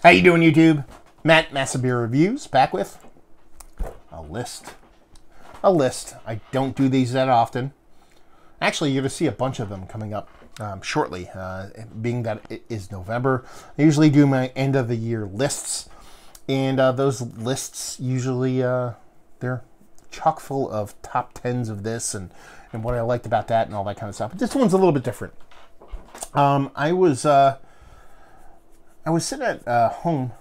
How you doing, YouTube? Matt, Massive Beer Reviews, back with a list. I don't do these that often. Actually, you're going to see a bunch of them coming up shortly, being that it is November. I usually do my end of the year lists, and those lists usually, they're chock full of top 10s of this and what I liked about that and all that kind of stuff. But this one's a little bit different. I was sitting at home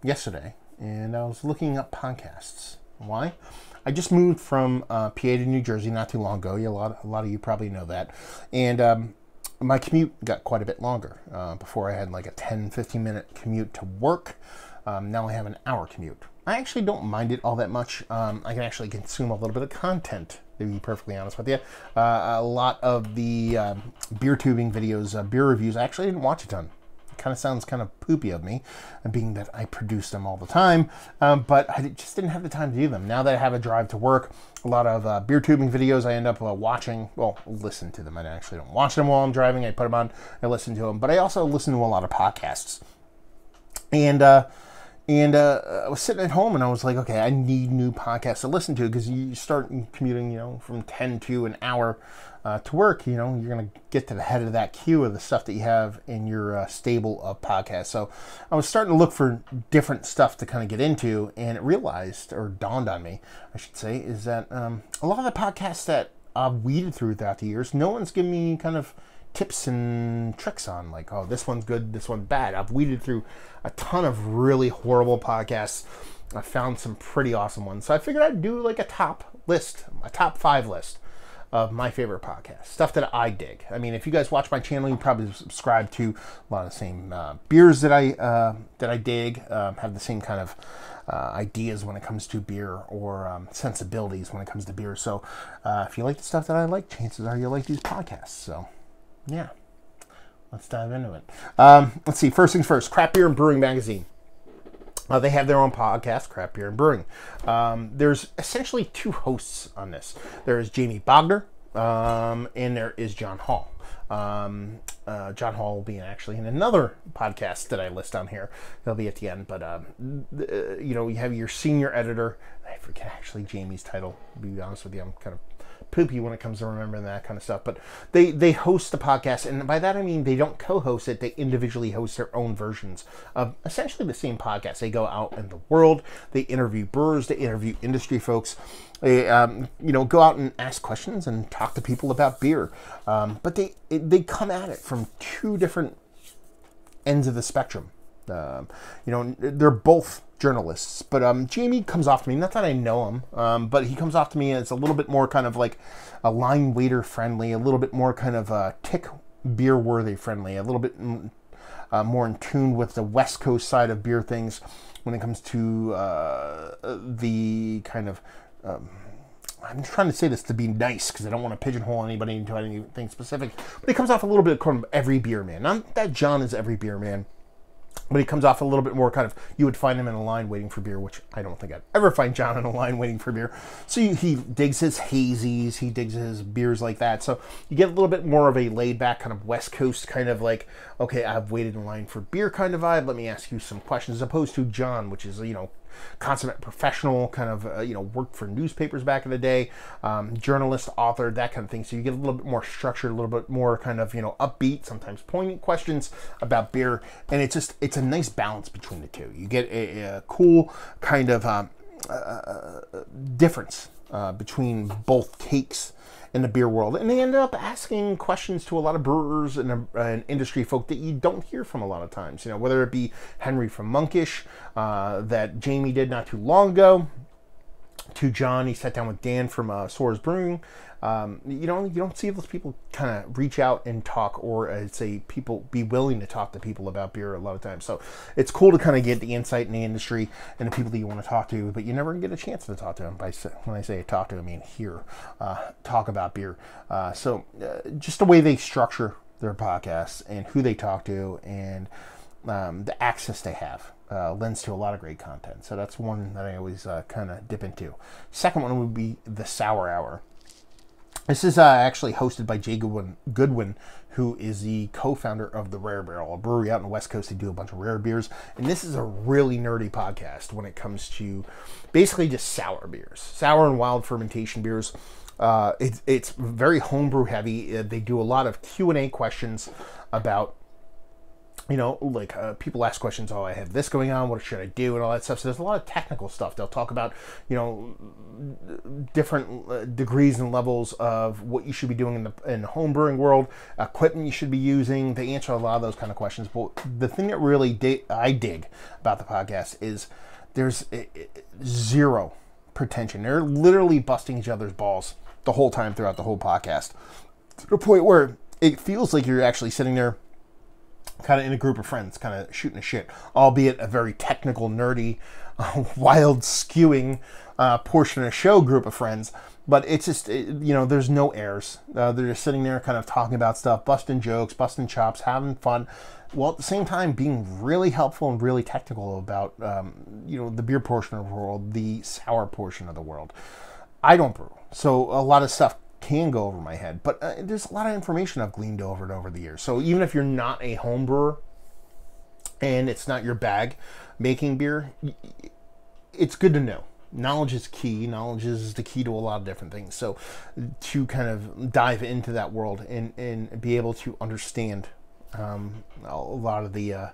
yesterday, and I was looking up podcasts. Why? I just moved from PA to New Jersey not too long ago. A lot of you probably know that. And my commute got quite a bit longer. Before I had like a 10-15 minute commute to work. Now I have an hour commute. I actually don't mind it all that much. I can actually consume a little bit of content, to be perfectly honest with you. A lot of the beer tubing videos, beer reviews, I actually didn't watch a ton. Kind of sounds kind of poopy of me, being that I produce them all the time, but I just didn't have the time to do them. Now that I have a drive to work, a lot of beer tubing videos I end up watching, well, listen to them. I actually don't watch them while I'm driving. I put them on, I listen to them, but I also listen to a lot of podcasts. And I was sitting at home and I was like, okay, I need new podcasts to listen to, because you start commuting, from 10 to an hour to work, you're going to get to the head of that queue of the stuff that you have in your stable of podcasts. So I was starting to look for different stuff to kind of get into, and it realized, or dawned on me, I should say, is that a lot of the podcasts that I've weeded through throughout the years, no one's given me kind of tips and tricks on, like, oh, this one's good, this one's bad. I've weeded through a ton of really horrible podcasts. I found some pretty awesome ones. So I figured I'd do like a top list, a top 5 list of my favorite podcasts, stuff that I dig. I mean, if you guys watch my channel, you probably subscribe to a lot of the same beers that I dig, have the same kind of ideas when it comes to beer, or sensibilities when it comes to beer. So if you like the stuff that I like, chances are you'll like these podcasts. So yeah, let's dive into it. Let's see, first things first, Craft Beer and Brewing Magazine. They have their own podcast, Craft Beer and Brewing. There's essentially 2 hosts on this. There is Jamie Bogner, and there is John Hall. John Hall will be actually in another podcast that I list on here. They'll be at the end. But, you have your senior editor. I forget actually Jamie's title, to be honest with you. I'm kind of poopy when it comes to remembering that kind of stuff, but they host the podcast, and by that I mean they don't co-host it, they individually host their own versions of essentially the same podcast. They go out in the world, they interview brewers, they interview industry folks, they go out and ask questions and talk to people about beer, but they come at it from 2 different ends of the spectrum. They're both journalists, but Jamie comes off to me, not that I know him, but he comes off to me as a little bit more kind of like a line waiter friendly, a little bit more kind of tick beer worthy friendly, a little bit more in tune with the West Coast side of beer things when it comes to the kind of I'm trying to say this to be nice, because I don't want to pigeonhole anybody into anything specific, but he comes off a little bit kind of every beer man. Not that John is every beer man, but he comes off a little bit more kind of, you would find him in a line waiting for beer, which I don't think I'd ever find John in a line waiting for beer. So he digs his hazies, he digs his beers like that. So you get a little bit more of a laid back kind of West Coast kind of like, okay, I've waited in line for beer kind of vibe. Let me ask you some questions, as opposed to John, which is, consummate professional, kind of, worked for newspapers back in the day, journalist, author, that kind of thing. So you get a little bit more structured, a little bit more kind of, upbeat, sometimes poignant questions about beer. And it's a nice balance between the 2. You get a cool kind of difference between both takes in the beer world, and they end up asking questions to a lot of brewers and industry folk that you don't hear from a lot of times. Whether it be Henry from Monkish that Jamie did not too long ago, to John, he sat down with Dan from Soares Brewing. You don't see those people kind of reach out and talk, or say people be willing to talk to people about beer a lot of times. So it's cool to kind of get the insight in the industry and the people that you want to talk to, but you never get a chance to talk to them. When I say talk to, I mean hear talk about beer. So just the way they structure their podcasts and who they talk to, and the access they have lends to a lot of great content. So that's one that I always kind of dip into. Second one would be the Sour Hour. This is actually hosted by Jay Goodwin, who is the co-founder of the Rare Barrel, a brewery out in the West Coast. They do a bunch of rare beers, and this is a really nerdy podcast when it comes to basically just sour beers, sour and wild fermentation beers. It's very homebrew heavy. They do a lot of Q&A questions about, like people ask questions, oh, I have this going on, what should I do, and all that stuff. So there's a lot of technical stuff. They'll talk about, different degrees and levels of what you should be doing in the home brewing world, equipment you should be using. They answer a lot of those kind of questions. But the thing that really I dig about the podcast is there's zero pretension. They're literally busting each other's balls the whole time throughout the whole podcast, to the point where it feels like you're actually sitting there kind of in a group of friends, kind of shooting a shit, albeit a very technical, nerdy, wild, skewing portion of the show group of friends. But it's just, there's no airs. They're just sitting there kind of talking about stuff, busting jokes, busting chops, having fun, while at the same time being really helpful and really technical about, the beer portion of the world, the sour portion of the world. I don't brew, so a lot of stuff can go over my head, but there's a lot of information I've gleaned over and over the years. So even if you're not a home brewer and it's not your bag making beer, it's good to know. Knowledge is key. Knowledge is the key to a lot of different things. So to kind of dive into that world and be able to understand a lot of the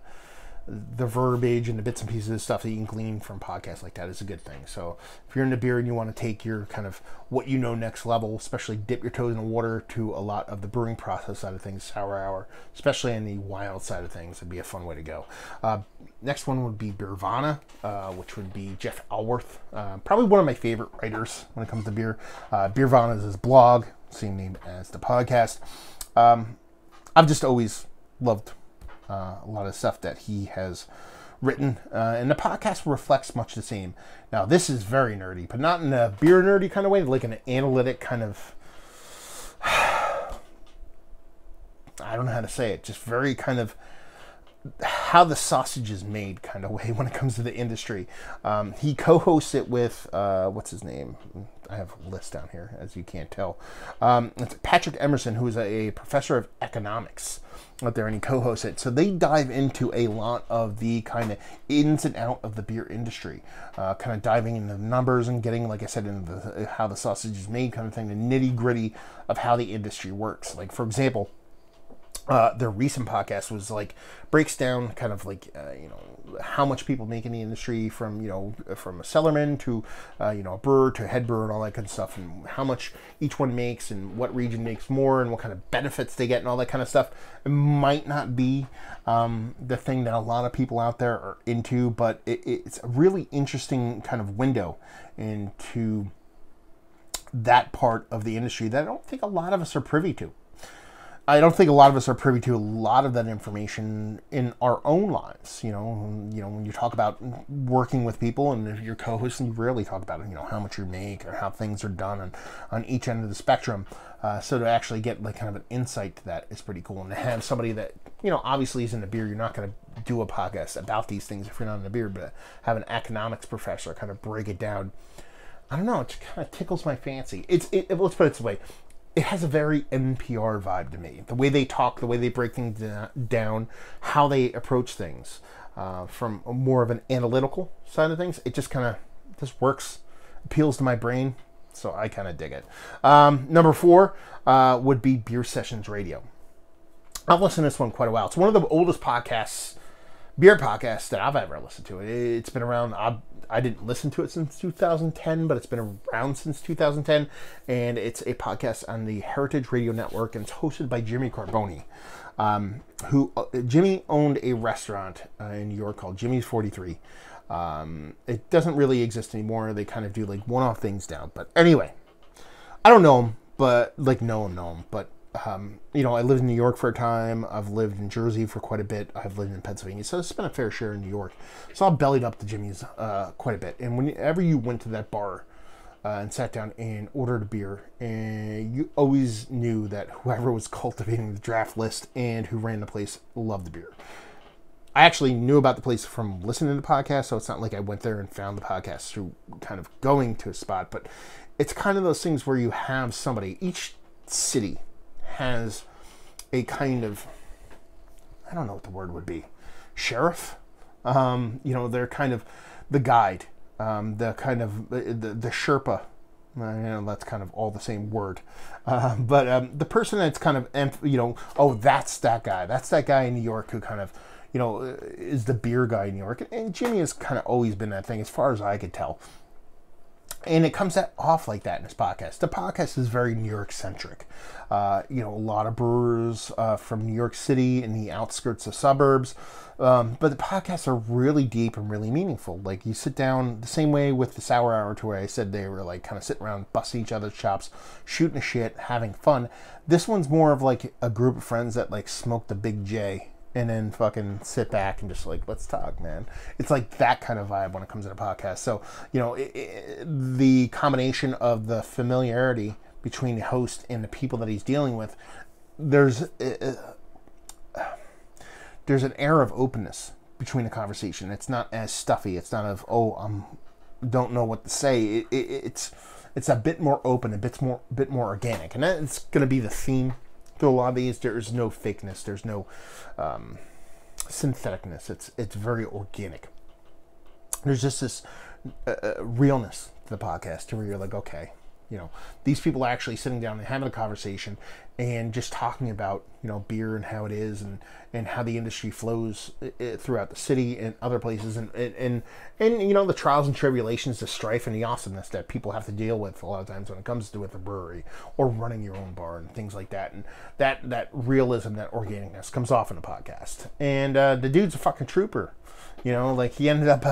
verbiage and the bits and pieces of stuff that you can glean from podcasts like that is a good thing. So if you're into beer and you want to take your kind of what you know next level, especially dip your toes in the water to a lot of the brewing process side of things, sour hour, especially on the wild side of things, it'd be a fun way to go. Next one would be Beervana, which would be Jeff Alworth, probably one of my favorite writers when it comes to beer. Beervana is his blog, same name as the podcast. I've just always loved a lot of stuff that he has written, and the podcast reflects much the same. Now, this is very nerdy, but not in a beer nerdy kind of way, like an analytic kind of, I don't know how to say it, just very kind of how the sausage is made kind of way when it comes to the industry. He co-hosts it with, what's his name? I have a list down here, as you can't tell. It's Patrick Emerson, who is a professor of economics out there, and he co-hosts it. So they dive into a lot of the kind of ins and out of the beer industry, kind of diving into the numbers and getting, like I said, into how the sausage is made kind of thing, the nitty gritty of how the industry works. Like, for example, their recent podcast was like breaks down kind of like how much people make in the industry from from a cellarman to a brewer to a head brewer and all that kind of stuff, and how much each one makes and what region makes more and what kind of benefits they get and all that kind of stuff. It might not be the thing that a lot of people out there are into, but it's a really interesting kind of window into that part of the industry that I don't think a lot of us are privy to. I don't think a lot of us are privy to a lot of that information in our own lives. When you talk about working with people and if you're co-hosting, you rarely talk about how much you make or how things are done on each end of the spectrum. So to actually get like kind of an insight to that is pretty cool. And to have somebody that obviously is into beer, you're not going to do a podcast about these things if you're not into beer, but have an economics professor kind of break it down. I don't know. It just kind of tickles my fancy. Let's put it this way. It has a very NPR vibe to me. The way they talk, the way they break things down, how they approach things, from more of an analytical side of things, it just kind of works, appeals to my brain, so I kind of dig it. Number 4 would be Beer Sessions Radio. I've listened to this one quite a while. It's one of the oldest beer podcasts that I've ever listened to. It's been around. I didn't listen to it since 2010, but it's been around since 2010, and it's a podcast on the Heritage Radio Network, and it's hosted by Jimmy Carbone, Jimmy owned a restaurant in New York called Jimmy's 43. It doesn't really exist anymore. They kind of do like one-off things now, but anyway, I don't know him, but know him, but I lived in New York for a time. I've lived in Jersey for quite a bit. I've lived in Pennsylvania, so I spent a fair share in New York. So I bellied up to Jimmy's quite a bit. And whenever you went to that bar and sat down and ordered a beer, and you always knew that whoever was cultivating the draft list and who ran the place loved the beer. I actually knew about the place from listening to the podcast, so it's not like I went there and found the podcast through kind of going to a spot. But it's kind of those things where you have somebody. Each city has a kind of, I don't know what the word would be, sheriff. They're kind of the guide, the kind of the Sherpa. That's kind of all the same word, but the person that's kind of, oh, that's that guy. That's that guy in New York who kind of, is the beer guy in New York. And Jimmy has kind of always been that thing, as far as I could tell. And it comes off like that in his podcast. The podcast is very New York centric. A lot of brewers from New York City in the outskirts of suburbs. But the podcasts are really deep and really meaningful. Like, you sit down the same way with the Sour Hour, to where I said they were like kind of sitting around busting each other's chops, shooting the shit, having fun. This one's more of like a group of friends that like smoke the Big J and then fucking sit back and just like, let's talk, man. It's like that kind of vibe when it comes to the podcast. So, the combination of the familiarity between the host and the people that he's dealing with, there's an air of openness between the conversation. It's not as stuffy. It's not of, don't know what to say. It's a bit more open, a bit more organic, and that's going to be the theme through a lot of these. There's no fakeness. There's no syntheticness. It's very organic. There's just this realness to the podcast, where you're like, okay, these people are actually sitting down and having a conversation and just talking about, beer and how it is, and how the industry flows throughout the city and other places, and the trials and tribulations, the strife and the awesomeness that people have to deal with a lot of times when it comes to with a brewery or running your own bar and things like that. And that realism, that organicness comes off in a podcast. And the dude's a fucking trooper. He ended up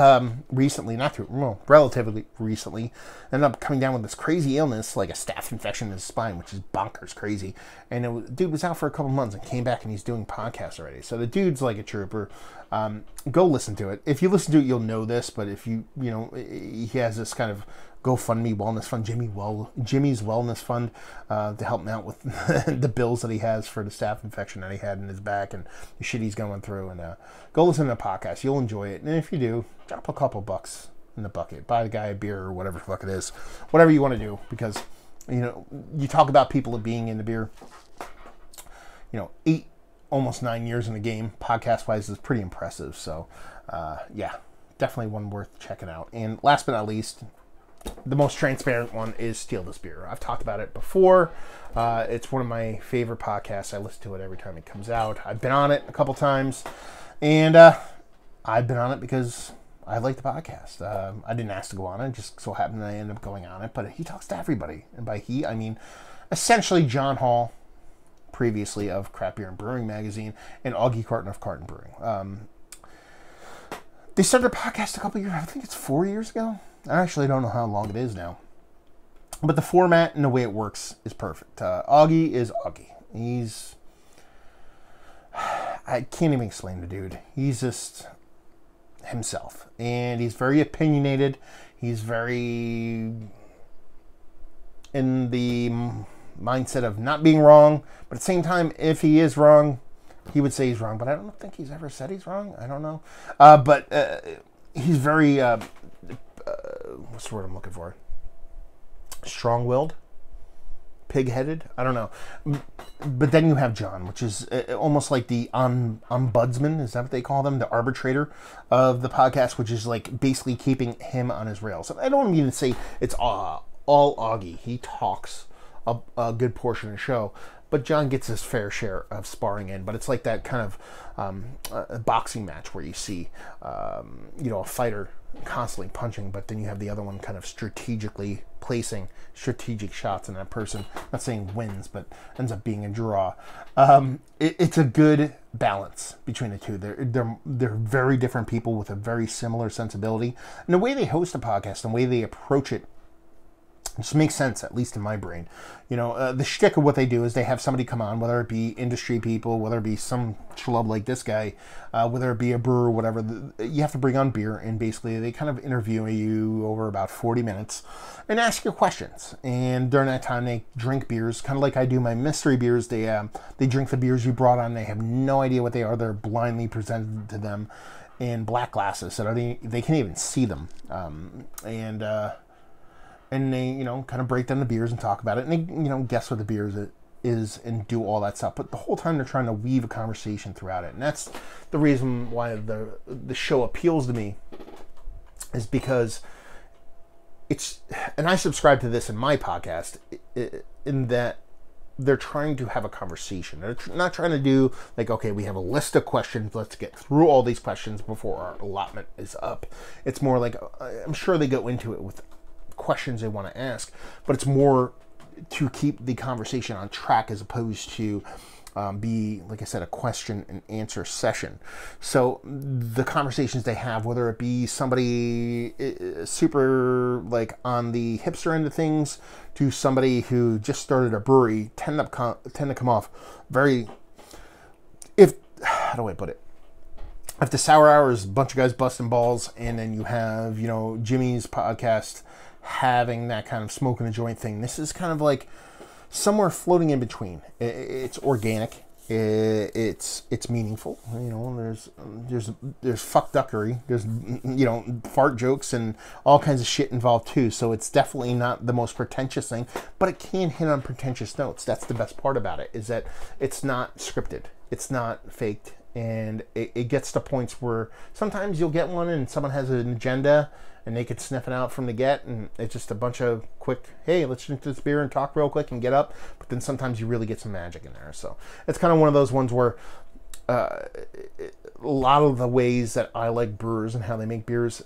relatively recently, ended up coming down with this crazy illness, like a staph infection in his spine, which is bonkers crazy. And dude was out for a couple months and came back, and he's doing podcasts already. So the dude's like a trooper. Go listen to it. If you listen to it, you'll know this. But if he has this kind of GoFundMe wellness fund, Jimmy's wellness fund, to help him out with the bills that he has for the staph infection that he had in his back and the shit he's going through. And go listen to the podcast. You'll enjoy it. And if you do, drop a couple bucks in the bucket. Buy the guy a beer or whatever the fuck it is. Whatever you want to do. Because, you talk about people being in the beer. 8, almost 9 years in the game, podcast-wise, is pretty impressive. So, definitely one worth checking out. And last but not least, the most transparent one is Steal This Beer. I've talked about it before. It's one of my favorite podcasts. I listen to it every time it comes out. I've been on it a couple times, and I've been on it because I like the podcast. I didn't ask to go on it. It just so happened that I ended up going on it. But he talks to everybody. And by he, I mean essentially John Hall, previously of Craft Beer and Brewing Magazine, and Augie Carton of Carton Brewing. They started a podcast a couple years, I think it's 4 years ago. I actually don't know how long it is now. But the format and the way it works is perfect. Augie is Augie. I can't even explain the dude. He's just himself. And he's very opinionated. He's very in the mindset of not being wrong. But at the same time, if he is wrong, he would say he's wrong. But I don't think he's ever said he's wrong. I don't know. But he's very... what's the word I'm looking for? Strong-willed? Pig-headed? I don't know. But then you have John, which is almost like the ombudsman. Is that what they call them? The arbitrator of the podcast, which is like basically keeping him on his rails. I don't mean to say it's all Augie. He talks a good portion of the show. But John gets his fair share of sparring in. But it's like that kind of a boxing match where you see, a fighter constantly punching, but then you have the other one kind of strategically placing strategic shots, and that person, not saying wins, but ends up being a draw. It's a good balance between the two. They're very different people with a very similar sensibility. And the way they host a podcast, and the way they approach it, just makes sense, at least in my brain. The shtick of what they do is they have somebody come on, whether it be industry people, whether it be some schlub like this guy, whether it be a brewer, whatever. You have to bring on beer, and basically they kind of interview you over about 40 minutes and ask you questions. And during that time, they drink beers, kind of like I do my mystery beers. They drink the beers you brought on. They have no idea what they are. They're blindly presented to them in black glasses, so they can't even see them. And they, kind of break down the beers and talk about it. And they, guess what the beers is and do all that stuff. But the whole time they're trying to weave a conversation throughout it. And that's the reason why the show appeals to me, is because it's, and I subscribe to this in my podcast, in that they're trying to have a conversation. They're not trying to do like, okay, we have a list of questions, let's get through all these questions before our allotment is up. It's more like, I'm sure they go into it with questions they want to ask, but it's more to keep the conversation on track as opposed to be, like I said, a question and answer session. So the conversations they have, whether it be somebody super like on the hipster end of things to somebody who just started a brewery, tend to come off very, how do I put it? If the Sour Hour is a bunch of guys busting balls, and then you have, you know, Jimmy's podcast having that kind of smoking a joint thing, this is kind of like somewhere floating in between. It's organic. It's meaningful. You know, there's fuckduckery. There's, you know, fart jokes and all kinds of shit involved too. So it's definitely not the most pretentious thing, but it can hit on pretentious notes. That's the best part about it, is that it's not scripted. It's not faked. And it gets to points where sometimes you'll get one and someone has an agenda and they could sniff it out from the get, and it's just a bunch of quick, hey, let's drink this beer and talk real quick and get up. But then sometimes you really get some magic in there. So it's kind of one of those ones where a lot of the ways that I like brewers and how they make beers,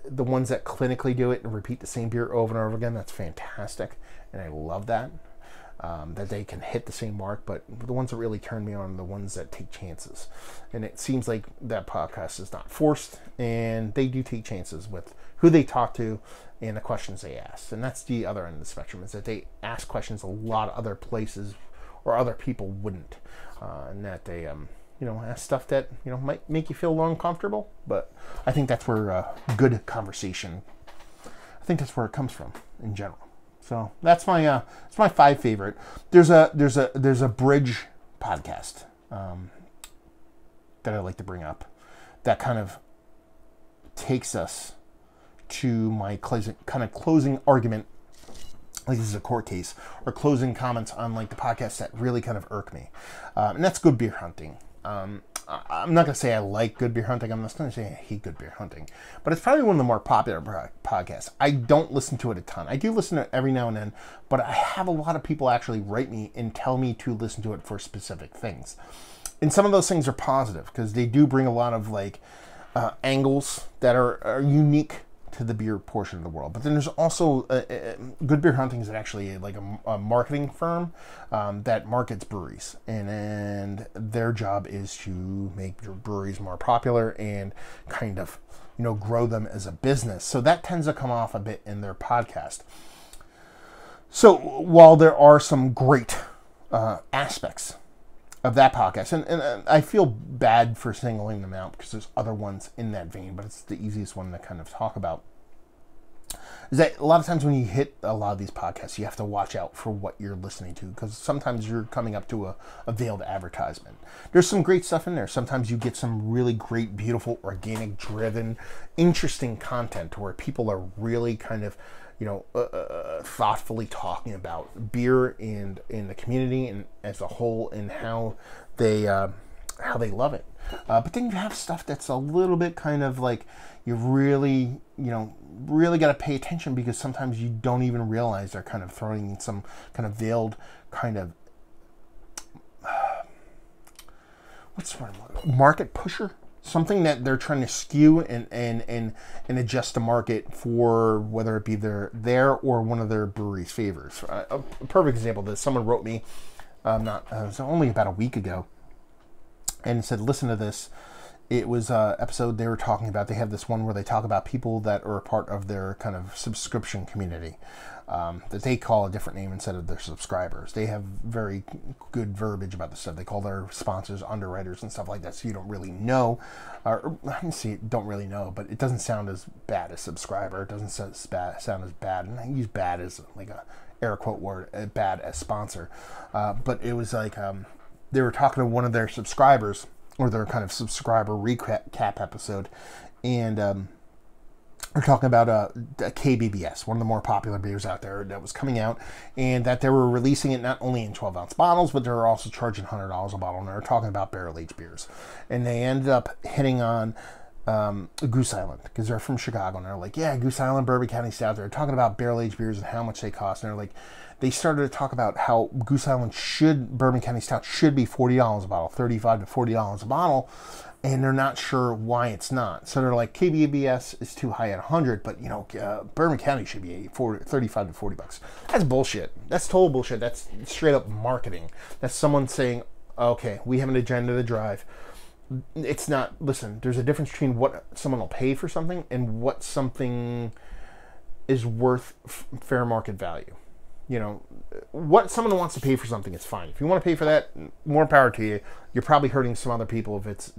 the ones that clinically do it and repeat the same beer over and over again, that's fantastic. And I love that. That they can hit the same mark, but the ones that really turn me on are the ones that take chances. And it seems like that podcast is not forced, and they do take chances with who they talk to and the questions they ask. And that's the other end of the spectrum, is that they ask questions a lot of other places or other people wouldn't. And that they, you know, ask stuff that, you know, might make you feel a little uncomfortable, but I think that's where good conversation, I think that's where it comes from in general. So that's my 5 favorite. There's a bridge podcast that I like to bring up that kind of takes us to my closing argument, like this is a court case, or closing comments on like the podcasts that really kind of irk me, and that's Good Beer Hunting. I'm not going to say I like Good Beer Hunting. I'm not going to say I hate Good Beer Hunting. But it's probably one of the more popular podcasts. I don't listen to it a ton. I do listen to it every now and then, but I have a lot of people actually write me and tell me to listen to it for specific things. And some of those things are positive, because they do bring a lot of like angles that are unique to the beer portion of the world. But then there's also Good Beer Hunting is actually like a marketing firm that markets breweries, and their job is to make your breweries more popular and kind of, you know, grow them as a business. So that tends to come off a bit in their podcast. So while there are some great aspects of that podcast, and I feel bad for singling them out because there's other ones in that vein, but it's the easiest one to kind of talk about, is that a lot of times when you hit a lot of these podcasts, you have to watch out for what you're listening to, because sometimes you're coming up to a veiled advertisement. There's some great stuff in there. Sometimes you get some really great, beautiful, organic, driven, interesting content where people are really kind of, you know, thoughtfully talking about beer and in the community and as a whole, and how they love it. But then you have stuff that's a little bit kind of like, you really, you know, really got to pay attention, because sometimes you don't even realize they're kind of throwing in some kind of veiled kind of what's the word? Market pusher. Something that they're trying to skew and adjust the market for, whether it be their or one of their breweries' favors. A perfect example of this, someone wrote me, it was only about a week ago, and said, listen to this. It was an episode they were talking about. They have this one where they talk about people that are a part of their kind of subscription community, that they call a different name instead of their subscribers. They have very good verbiage about this stuff. They call their sponsors underwriters and stuff like that, so you don't really know. Or I didn't see it, don't really know, but it doesn't sound as bad as subscriber. It doesn't sound as bad. And I use bad as like a air quote word, bad as sponsor. But it was like they were talking to one of their subscribers, or their kind of subscriber recap episode, and We're talking about KBBS, one of the more popular beers out there that was coming out, and that they were releasing it not only in 12-ounce bottles, but they were also charging $100 a bottle, and they were talking about barrel-aged beers. And they ended up hitting on Goose Island, because they're from Chicago, and they're like, yeah, Goose Island Bourbon County Stout. They're talking about barrel-aged beers and how much they cost, and they're like, they started to talk about how Goose Island Bourbon County Stout should be $40 a bottle, $35 to $40 a bottle, and they're not sure why it's not. So they're like, KBBS is too high at 100, but Bourbon County should be 35 to 40 bucks. That's bullshit. That's total bullshit. That's straight up marketing. That's someone saying, okay, we have an agenda to drive. It's not, listen, there's a difference between what someone will pay for something and what something is worth fair market value. What someone wants to pay for something is fine. If you want to pay for that, more power to you. You're probably hurting some other people if it's,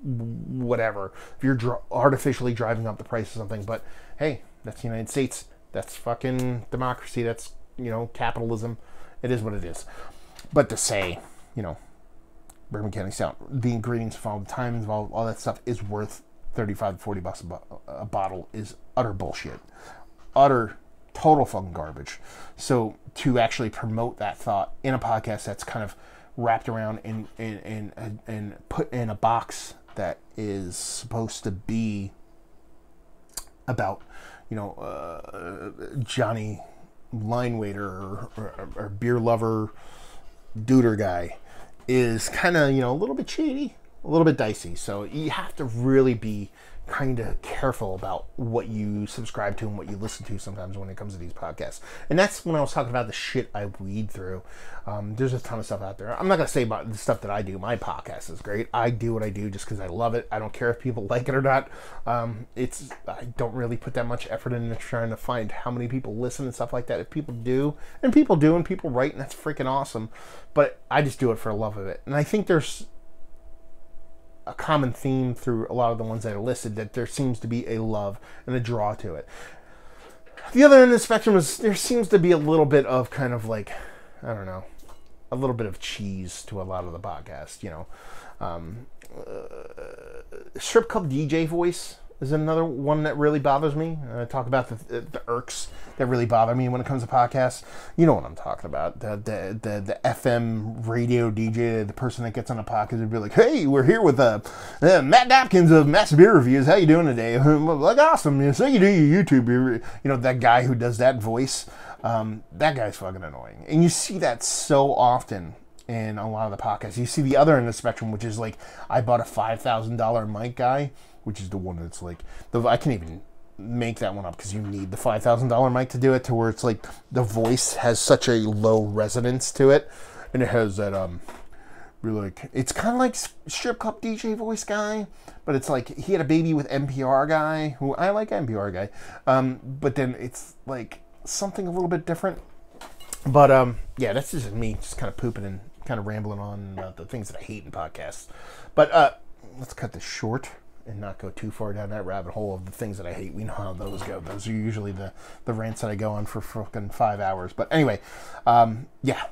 whatever. If you're artificially driving up the price of something. But, hey, that's the United States. That's fucking democracy. That's, capitalism. It is what it is. But to say, Bourbon County Stout, the ingredients involved, the time involved, all that stuff is worth 35 to 40 bucks a bottle is utter bullshit. Total fucking garbage. So to actually promote that thought in a podcast that's kind of wrapped around and put in a box that is supposed to be about, Johnny line waiter or beer lover duder guy is kind of, a little bit shady, a little bit dicey. So you have to really be kind of careful about what you subscribe to and what you listen to sometimes when it comes to these podcasts. And that's when I was talking about the shit I weed through. There's a ton of stuff out there. I'm not going to say about the stuff that I do. My podcast is great. I do what I do just because I love it. I don't care if people like it or not. I don't really put that much effort into trying to find how many people listen and stuff like that. If people do, and people write, and that's freaking awesome. But I just do it for the love of it. And I think there's a common theme through a lot of the ones that are listed, that there seems to be a love and a draw to it. The other end of the spectrum is there seems to be a little bit of kind of like, I don't know, a little bit of cheese to a lot of the podcast, Strip Club DJ voice is another one that really bothers me. I talk about the irks that really bother me when it comes to podcasts. You know what I'm talking about. The FM radio DJ, the person that gets on a podcast and be like, hey, we're here with Matt Dopkins of Mass Beer Reviews. How you doing today? Like, awesome. So you do your YouTube. That guy who does that voice. That guy's fucking annoying. And you see that so often in a lot of the podcasts. You see the other end of the spectrum, which is like, I bought a $5,000 mic guy, which is the one that's like, I can't even make that one up because you need the $5,000 mic to do it, to where it's like the voice has such a low resonance to it, and it has that it's kind of like Strip Club DJ voice guy, but it's like he had a baby with NPR guy, who I like NPR guy, but then it's like something a little bit different. But yeah, that's just me just kind of pooping and kind of rambling on the things that I hate in podcasts. But let's cut this short and not go too far down that rabbit hole of the things that I hate. We know how those go. Those are usually the rants that I go on for fucking 5 hours. But anyway, yeah,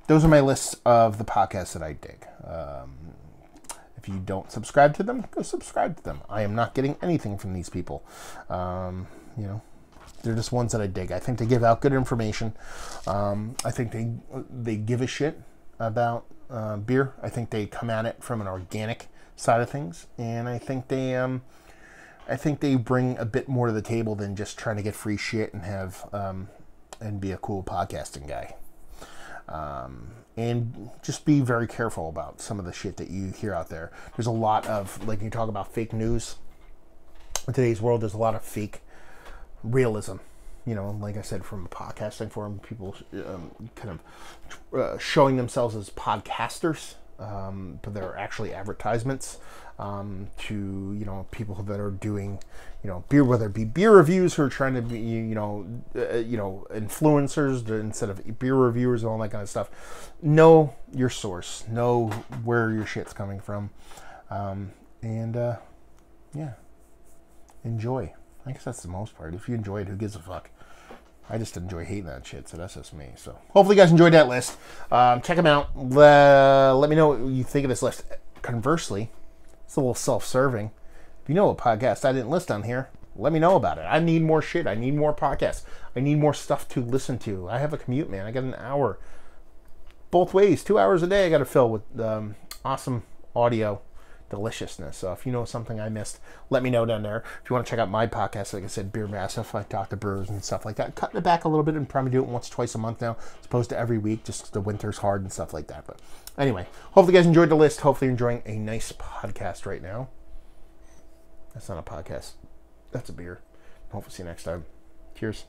those are my lists of the podcasts that I dig. If you don't subscribe to them, go subscribe to them. I am not getting anything from these people. They're just ones that I dig. I think they give out good information. I think they give a shit about beer. I think they come at it from an organic side of things, and I think they bring a bit more to the table than just trying to get free shit and have and be a cool podcasting guy. And just be very careful about some of the shit that you hear out there. There's a lot of, like, you talk about fake news. In today's world, there's a lot of fake realism. Like I said, from a podcasting forum, people kind of showing themselves as podcasters, but they're actually advertisements to people that are doing beer, whether it be beer reviews who are trying to be influencers instead of beer reviewers and all that kind of stuff. Know your source, know where your shit's coming from, and yeah, enjoy. I guess that's the most part. If you enjoy it, who gives a fuck? I just enjoy hating that shit, so that's just me. So hopefully you guys enjoyed that list. Check them out. Let me know what you think of this list. Conversely, it's a little self-serving. If you know a podcast I didn't list on here, Let me know about it. I need more shit. I need more podcasts. I need more stuff to listen to. I have a commute, man. I got an hour. Both ways. 2 hours a day I got to fill with awesome audio deliciousness. So if you know something I missed, let me know down there. If you want to check out my podcast, like I said, Beervana, if I talk to brewers and stuff like that, cutting it back a little bit and probably do it once, twice a month now, as opposed to every week, just 'cause the winter's hard and stuff like that. But anyway, hopefully you guys enjoyed the list. Hopefully you're enjoying a nice podcast right now. That's not a podcast. That's a beer. Hopefully see you next time. Cheers.